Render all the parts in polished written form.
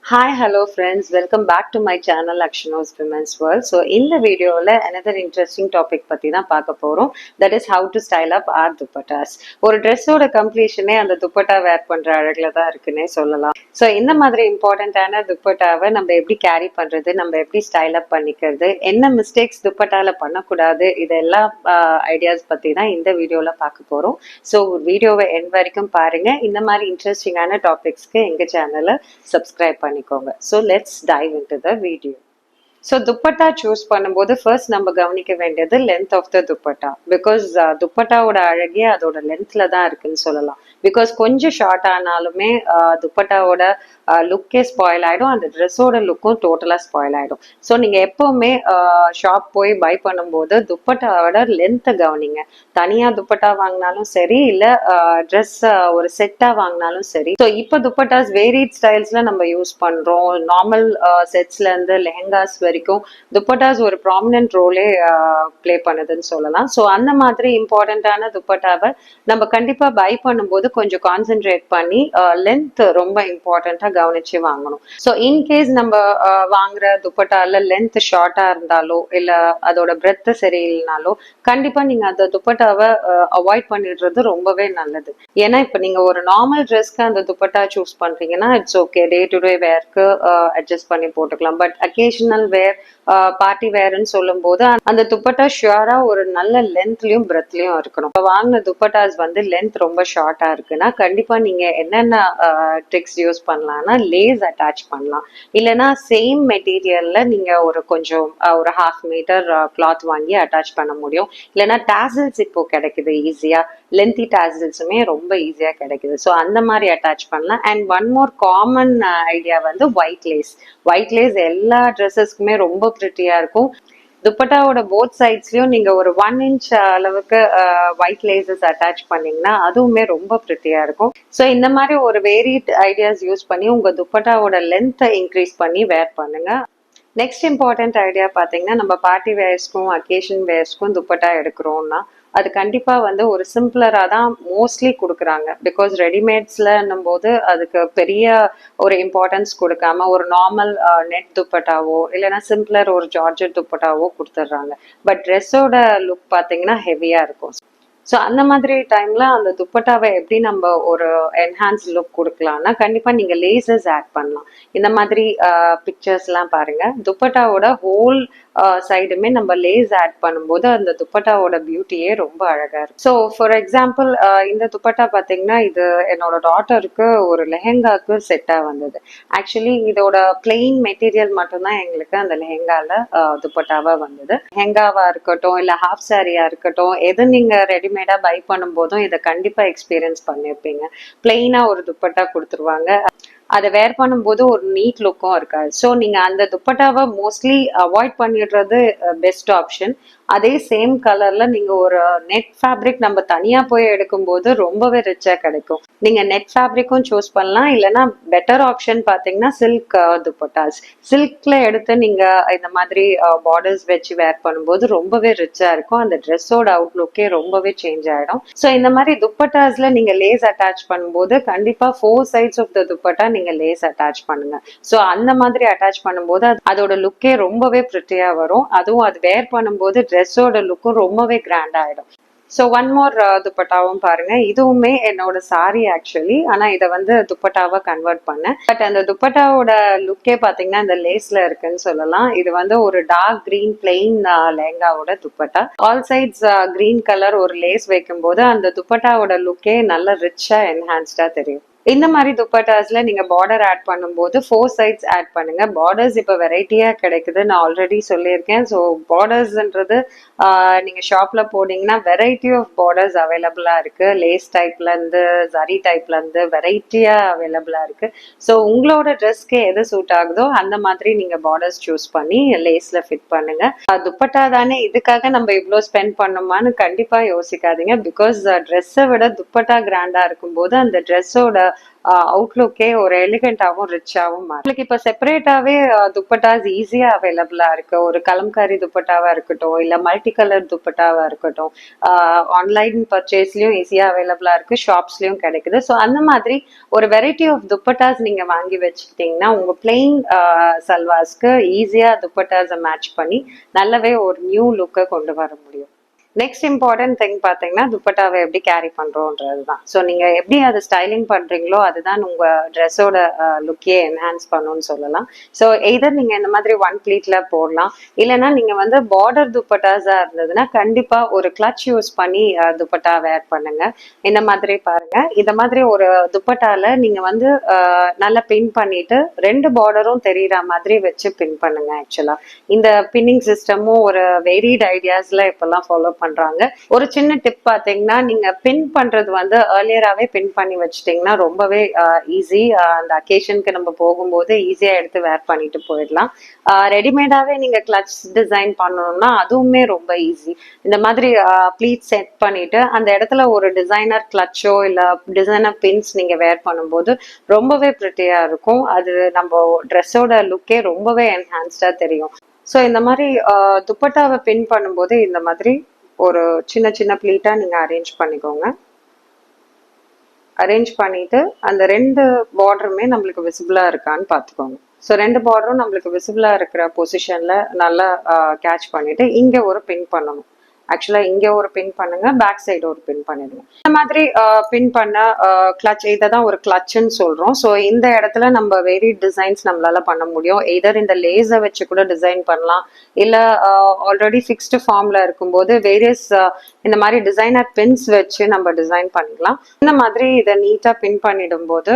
Hi, hello friends. Welcome back to my channel Akshano's Women's World. So, in the video, another interesting topic பத்தி தான் பார்க்க போறோம். That is how to style up our dupattas. ஒரு ட்ரெஸ்ஸோட கம்ப்ளீஷனே அந்த துப்பட்டா வேர் பண்ற அழகுல தான் இருக்குன்னே சொல்லலாம். ஸோ இந்த மாதிரி இம்பார்ட்டன்டான துப்பட்டாவை நம்ம எப்படி கேரி பண்றது, நம்ம எப்படி ஸ்டைல் அப் பண்ணிக்கிறது, என்ன மிஸ்டேக்ஸ் துப்பட்டால பண்ணக்கூடாது, இதெல்லாம் ஐடியாஸ் பத்தி தான் இந்த வீடியோல பார்க்க போறோம். ஸோ வீடியோவை எண்ட் வரைக்கும் பாருங்க. இந்த மாதிரி இன்ட்ரெஸ்டிங்கான டாபிக்ஸ்க்கு எங்க சேனலை சப்ஸ்கிரைப் பண்ணிக்கோங்க. So let's dive into the video. So dupatta choose பண்ணும்போது ஃபர்ஸ்ட் நம்ம கவனிக்க வேண்டியது length of the dupatta. Because துப்பட்டாவோட அழகே அதோட லென்த்ல தான் இருக்குன்னு சொல்லலாம். பிகாஸ் கொஞ்சம் ஷார்ட் ஆனாலுமே துப்பட்டாவோட லுக்கே ஸ்பாயில் ஆகிடும், அந்த ட்ரெஸ்ஸோட லுக்கும் டோட்டலாக ஸ்பாயில் ஆகிடும். ஸோ நீங்கள் எப்போவுமே ஷாப் போய் பை பண்ணும்போது துப்பட்டாவோட லென்த்தை கவனிங்க. தனியாக துப்பட்டா வாங்கினாலும் சரி, இல்லை ட்ரெஸ் ஒரு செட்டாக வாங்கினாலும் சரி. ஸோ இப்போ துப்பட்டாஸ் வேரியட் ஸ்டைல்ஸில் நம்ம யூஸ் பண்ணுறோம். நார்மல் செட்ஸ்லேருந்து லெஹங்காஸ் வரைக்கும் துப்பட்டாஸ் ஒரு ப்ராமினன்ட் ரோலே பிளே பண்ணுதுன்னு சொல்லலாம். ஸோ அந்த மாதிரி இம்பார்ட்டண்ட்டான துப்பட்டாவை நம்ம கண்டிப்பாக பை பண்ணும்போது கொஞ்சம் கான்சென்ட்ரேட் பண்ணி லென்த் ரொம்ப இம்பார்ட்டண்ட்டாக கவனிச்சு வாங்கணும். ஸோ இன்கேஸ் நம்ம வாங்குற துப்பட்டால லென்த் ஷார்ட்டா இருந்தாலோ இல்லை அதோட பிரெத் சரியில்லைனாலோ கண்டிப்பாக நீங்கள் அந்த துப்பட்டாவை அவாய்ட் பண்ணிடுறது ரொம்பவே நல்லது. ஏன்னா இப்போ நீங்கள் ஒரு நார்மல் ட்ரெஸ்க்கு அந்த துப்பட்டா சூஸ் பண்ணுறீங்கன்னா it's okay, day to day வேர்க்கு அட்ஜஸ்ட் பண்ணி போட்டுக்கலாம். பட் அக்கேஷனல் வேர், பார்ட்டி வேர்ன்னு சொல்லும் போது அந்த துப்பட்டா ஷியரா ஒரு நல்ல லென்த்லயும் பிரெத்லயும் இருக்கணும். இப்போ வாங்கின துப்பட்டாஸ் வந்து லென்த் ரொம்ப ஷார்ட்டா இருக்குன்னா கண்டிப்பா நீங்க என்னென்ன ட்ரிக்ஸ் யூஸ் பண்ணலாம்னா லேஸ் அட்டாச் பண்ணலாம். இல்லைன்னா சேம் மெட்டீரியல்ல நீங்க ஒரு கொஞ்சம் ஒரு 1/2 மீட்டர் கிளாத் வாங்கி அட்டாச் பண்ண முடியும். இல்லைன்னா டாசல்ஸ் இப்போ கிடைக்குது ஈஸியா, லென்த்தி டாசல்ஸுமே ரொம்ப ஈஸியா கிடைக்குது. ஸோ அந்த மாதிரி அட்டாச் பண்ணலாம். And one more common idea வந்து ஒயிட் லேஸ். ஒயிட் லேஸ் எல்லா ட்ரெஸ்ஸஸ்க்குமே ரொம்ப பிரிட்டியா இருக்கும். துப்பட்டாவோட போத் சைட்ஸ்லயும் நீங்க ஒரு 1 இன்ச் அளவுக்கு ஒயிட் லேசஸ் அட்டாச் பண்ணீங்கன்னா அதுவுமே ரொம்ப பிரிட்டியா இருக்கும். ஸோ இந்த மாதிரி ஒரு வேரியட் ஐடியாஸ் யூஸ் பண்ணி உங்க துப்பட்டாவோட லென்த்தை இன்க்ரீஸ் பண்ணி வேர் பண்ணுங்க. நெக்ஸ்ட் இம்பார்ட்டன்ட் ஐடியா பார்த்தீங்கன்னா, நம்ம பார்ட்டி வேர்ஸ்க்கும் அக்கேஷன் வேர்ஸ்க்கும் துப்பட்டா எடுக்கிறோம்னா அது கண்டிப்பாக வந்து ஒரு சிம்பிளராக தான் மோஸ்ட்லி கொடுக்குறாங்க. பிகாஸ் ரெடிமேட்ஸ்லன்னும் போது அதுக்கு பெரிய ஒரு இம்பார்ட்டன்ஸ் கொடுக்காம ஒரு நார்மல் நெட் துப்பட்டாவோ இல்லைன்னா சிம்பிளர் ஒரு ஜார்ஜெட் துப்பட்டாவோ கொடுத்துட்றாங்க. பட் ட்ரெஸ்ஸோட லுக் பார்த்தீங்கன்னா ஹெவியாக இருக்கும். ஸோ அந்த மாதிரி டைம்ல அந்த துப்பட்டாவை எப்படி நம்ம ஒரு என்ஹான்ஸ் லுக் கொடுக்கலாம்னா கண்டிப்பாக நீங்கள் லேசஸ் ஆட் பண்ணலாம். இந்த மாதிரி பிக்சர்ஸ்லாம் பாருங்க. துப்பட்டாவோட ஹோல் சைடுமே நம்ம லேஸ் ஆட் பண்ணும்போது அந்த துப்பட்டாவோட பியூட்டியே ரொம்ப அழகா இருக்கும். ஸோ ஃபார் எக்ஸாம்பிள் இந்த துப்பட்டா பார்த்தீங்கன்னா இது என்னோட டாட்டருக்கு ஒரு லெஹெங்காக்கு செட்டாக வந்தது. ஆக்சுவலி இதோட பிளெயின் மெட்டீரியல் மட்டும்தான் எங்களுக்கு அந்த லெஹெங்கால துப்பட்டாவா வந்தது. லெஹெங்காவா இருக்கட்டும் இல்லை ஹாஃப் சாரியா இருக்கட்டும், எது நீங்க ரெடிமேடா பை பண்ணும் போதும் இதை கண்டிப்பா எக்ஸ்பீரியன்ஸ் பண்ணிருப்பீங்க. பிளெயினா ஒரு துப்பட்டா கொடுத்துருவாங்க, அதை வேர் பண்ணும்போது ஒரு நீட் லுக்கும் இருக்காது. ஸோ நீங்க அந்த துப்பட்டாவை மோஸ்ட்லி அவாய்ட் பண்ணிடுறது பெஸ்ட் ஆப்ஷன். அதே சேம் கலர்ல நீங்க ஒரு நெட் ஃபேப்ரிக் நம்ம தனியா போய் எடுக்கும்போது ரொம்பவே ரிச்சா கிடைக்கும். நீங்க நெட் ஃபேப்ரிக்கும் சூஸ் பண்ணலாம். இல்லைன்னா பெட்டர் ஆப்ஷன் பாத்தீங்கன்னா சில்க் துப்பட்டாஸ். சில்க்ல எடுத்து நீங்க இந்த மாதிரி பார்டர்ஸ் வச்சு வேர் பண்ணும்போது ரொம்பவே ரிச்சா இருக்கும். அந்த ட்ரெஸ்ஸோட அவுட்லுக்கே ரொம்பவே சேஞ்ச் ஆயிடும். ஸோ இந்த மாதிரி துப்பட்டாஸ்ல நீங்க லேஸ் அட்டாச் பண்ணும்போது கண்டிப்பா 4 சைட்ஸ் ஆஃப் த துப்பட்டா நீங்க லேஸ் அட்டாச் பண்ணுங்க. ஸோ அந்த மாதிரி அட்டாச் பண்ணும்போது அதோட லுக்கே ரொம்பவே பிரிட்டியா வரும். அதுவும் அது வேர் பண்ணும்போது ட்ரெஸ்ஸோட லுக்கும் ரொம்பவே கிராண்ட் ஆயிடும். ஸோ ஒன் மோர் துப்பட்டாவும் பாருங்க. இதுவுமே என்னோட சாரி ஆக்சுவலி, ஆனா இதை வந்து துப்பட்டாவா கன்வெர்ட் பண்ணேன். பட் அந்த துப்பட்டாவோட லுக்கே பாத்தீங்கன்னா இந்த லேஸ்ல இருக்குன்னு சொல்லலாம். இது வந்து ஒரு டார்க் கிரீன் பிளெயின் லெஹங்காவோட துப்பட்டா. ஆல் சைட்ஸ் கிரீன் கலர் ஒரு லேஸ் வைக்கும் போது அந்த துப்பட்டாவோட லுக்கே நல்ல ரிச்சா என்ஹான்ஸ்டா தெரியும். இந்த மாதிரி துப்பட்டாஸ்ல நீங்க பார்டர் ஆட் பண்ணும்போது 4 சைட்ஸ் ஆட் பண்ணுங்க. பார்டர்ஸ் இப்போ வெரைட்டியா கிடைக்குது, நான் ஆல்ரெடி சொல்லியிருக்கேன். ஸோ பார்டர்ஸ்ன்றது நீங்க ஷாப்ல போனீங்கன்னா வெரைட்டி ஆஃப் பார்டர்ஸ் அவைலபிளா இருக்கு. லேஸ் டைப்ல இருந்து ஜரி டைப்ல இருந்து வெரைட்டியா அவைலபிளா இருக்கு. ஸோ உங்களோட ட்ரெஸ்க்கு எது சூட் ஆகுதோ அந்த மாதிரி நீங்க பார்டர்ஸ் சூஸ் பண்ணி லேஸ்ல ஃபிட் பண்ணுங்க. துப்பட்டா தானே, இதுக்காக நம்ம இவ்வளோ ஸ்பெண்ட் பண்ணுமான்னு கண்டிப்பா யோசிக்காதீங்க. பிகாஸ் ட்ரெஸ்ஸை விட துப்பட்டா கிராண்டா இருக்கும்போது அந்த ட்ரெஸ்ஸோட அவுட்லுக்கே ஒரு எலிகண்டாவும் ரிச்சாவும் உங்களுக்கு இப்ப செப்பரேட்டாவே துப்பட்டாஸ் ஈஸியா அவைலபிளா இருக்கு. ஒரு கலம்காரி துப்பட்டாவா இருக்கட்டும், இல்ல மல்டி கலர் துப்பட்டாவா இருக்கட்டும், ஆன்லைன் பர்ச்சேஸ்லயும் ஈஸியா அவைலபிளா இருக்கு, ஷாப்ஸ்லயும் கிடைக்குது. ஸோ அந்த மாதிரி ஒரு வெரைட்டி ஆஃப் துப்பட்டாஸ் நீங்க வாங்கி வச்சுக்கிட்டீங்கன்னா உங்க பிளெயின் சல்வாஸ்க்கு ஈஸியா துப்பட்டாஸை மேட்ச் பண்ணி நல்லாவே ஒரு நியூ லுக்கை கொண்டு வர முடியும். நெக்ஸ்ட் இம்பார்ட்டன்ட் திங் பார்த்தீங்கன்னா துப்பட்டாவை எப்படி கேரி பண்றோன்றது தான். ஸோ நீங்க எப்படி அதை ஸ்டைலிங் பண்றீங்களோ அதுதான் உங்க ட்ரெஸ்ஸோட லுக்கே என்ஹான்ஸ் பண்ணும்னு சொல்லலாம். ஸோ எய்தர் நீங்க இந்த மாதிரி ஒன் ப்ளீட்ல போடலாம், இல்லைன்னா நீங்க வந்து பார்டர் துப்பட்டாஸா இருந்ததுன்னா கண்டிப்பா ஒரு கிளச் யூஸ் பண்ணி துப்பட்டா வேர் பண்ணுங்க. இந்த மாதிரி பாருங்க, இந்த மாதிரி ஒரு துப்பட்டால நீங்க வந்து நல்லா பின் பண்ணிட்டு ரெண்டு பார்டரும் தெரியற மாதிரி வச்சு பின் பண்ணுங்க. ஆக்சுவலா இந்த பின்னிங் சிஸ்டமும் ஒரு வேரியட் ஐடியாஸ்ல இப்பெல்லாம் ஃபாலோ பண்றாங்க. ஒரு சின்ன டிப் பாத்தீங்கன்னா, நீங்க பின் பண்றது வந்து ஏர்லியராவே பின் பண்ணி வச்சுட்டீங்கன்னா ரொம்பவே ஈஸி. அந்த அக்கேஷனுக்கு நம்ம போகும்போது ஈஸியா எடுத்து வேர் பண்ணிட்டு போயிடலாம். ரெடிமேடாவே நீங்க கிளச் டிசைன் பண்ணணும்னா அதுவுமே ரொம்ப ஈஸி. இந்த மாதிரி ப்ளீட் செட் பண்ணிட்டு அந்த இடத்துல ஒரு டிசைனர் கிளச்சோ இல்ல டிசைனர் பின்ஸ் நீங்க வேர் பண்ணும்போது ரொம்பவே பிரிட்டியா இருக்கும். அது நம்ம ட்ரெஸ்ஸோட லுக்கே ரொம்பவே என்ஹான்ஸ்டா தெரியும். ஸோ இந்த மாதிரி துப்பட்டாவை பின் பண்ணும்போது இந்த மாதிரி ஒரு சின்ன சின்ன ப்ளீட்டா நீங்க அரேஞ்ச் பண்ணிக்கோங்க. அரேஞ்ச் பண்ணிட்டு அந்த ரெண்டு பார்டருமே நம்மளுக்கு விசிபிளா இருக்கான்னு பாத்துக்கோங்க. ஸோ ரெண்டு பார்டரும் நம்மளுக்கு விசிபிளா இருக்கிற பொசிஷன்ல நல்லா கேட்ச் பண்ணிட்டு இங்க ஒரு பின் பண்ணணும். ஆக்சுவலா இங்க ஒரு பின் பண்ணுங்க, பேக் சைடு ஒரு பின் பண்ணிடுங்க. இந்த மாதிரி பின் பண்ண கிளச், இதான் ஒரு கிளச்ன்னு சொல்றோம். ஸோ இந்த இடத்துல நம்ம வெரி டிசைன்ஸ் நம்மளால பண்ண முடியும். எதர் இந்த லேஸை வச்சு கூட டிசைன் பண்ணலாம், இல்ல ஆல்ரெடி ஃபிக்ஸ்டு ஃபார்ம்ல இருக்கும்போது வேரியஸ் இந்த மாதிரி டிசைனர் பின்ஸ் வச்சு நம்ம டிசைன் பண்ணிக்கலாம். இந்த மாதிரி இதை நீட்டா பின் பண்ணிடும் போது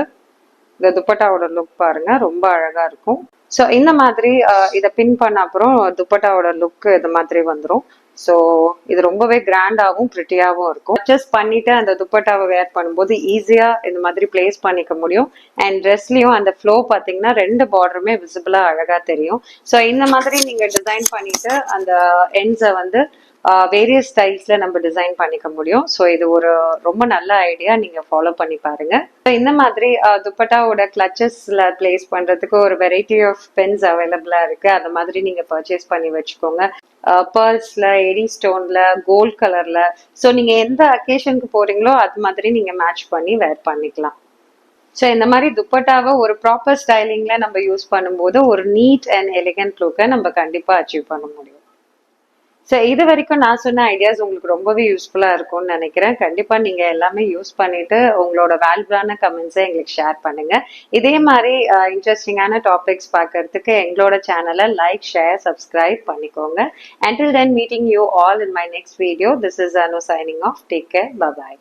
இந்த துப்பட்டாவோட லுக் பாருங்க ரொம்ப அழகா இருக்கும். ஸோ இந்த மாதிரி இதை பின் பண்ண அப்புறம் துப்பட்டாவோட லுக் இது மாதிரி வந்துடும். ஸோ இது ரொம்பவே கிராண்டாகவும் ப்ரிட்டியாகவும் இருக்கும். அட்ஜஸ்ட் பண்ணிட்டு அந்த துப்பட்டாவை வேர் பண்ணும்போது ஈஸியா இந்த மாதிரி பிளேஸ் பண்ணிக்க முடியும். அண்ட் ட்ரெஸ்லயும் அந்த ஃப்ளோ பார்த்தீங்கன்னா ரெண்டு பார்டருமே விசிபிளா அழகா தெரியும். ஸோ இந்த மாதிரி நீங்க டிசைன் பண்ணிட்டு அந்த எண்ட்ஸை வந்து வேரியஸ் ஸ்டைல்ஸ்ல நம்ம டிசைன் பண்ணிக்க முடியும். ஸோ இது ஒரு ரொம்ப நல்ல ஐடியா, நீங்க ஃபாலோ பண்ணி பாருங்க. இந்த மாதிரி துப்பட்டாவோட கிளச்சஸ்ல பிளேஸ் பண்றதுக்கு ஒரு வெரைட்டி ஆஃப் பென்ஸ் அவைலபிளா இருக்கு. அந்த மாதிரி நீங்க பர்ச்சேஸ் பண்ணி வச்சுக்கோங்க. பேர்ல்ஸ்ல, எடி ஸ்டோன்ல, கோல்ட் கலர்ல. ஸோ நீங்க எந்த அக்கேஷனுக்கு போறீங்களோ அது மாதிரி நீங்க மேட்ச் பண்ணி வேர் பண்ணிக்கலாம். ஸோ இந்த மாதிரி துப்பட்டாவை ஒரு ப்ராப்பர் ஸ்டைலிங்ல நம்ம யூஸ் பண்ணும்போது ஒரு நீட் அண்ட் எலிகன்ட் லுக்கை நம்ம கண்டிப்பா அச்சீவ் பண்ண முடியும். ஸோ இது வரைக்கும் நான் சொன்ன ஐடியாஸ் உங்களுக்கு ரொம்பவே யூஸ்ஃபுல்லா இருக்கும்னு நினைக்கிறேன். கண்டிப்பா நீங்க எல்லாமே யூஸ் பண்ணிட்டு உங்களோட வேல்யூபிளான கமெண்ட்ஸை எங்களுக்கு ஷேர் பண்ணுங்க. இதே மாதிரி இன்ட்ரெஸ்டிங்கான டாபிக்ஸ் பார்க்கறதுக்கு எங்களோட சேனலை லைக், ஷேர், சப்ஸ்கிரைப் பண்ணிக்கோங்க. Until then, meeting you all in my next video. This is Anu signing off. Take care. Bye bye.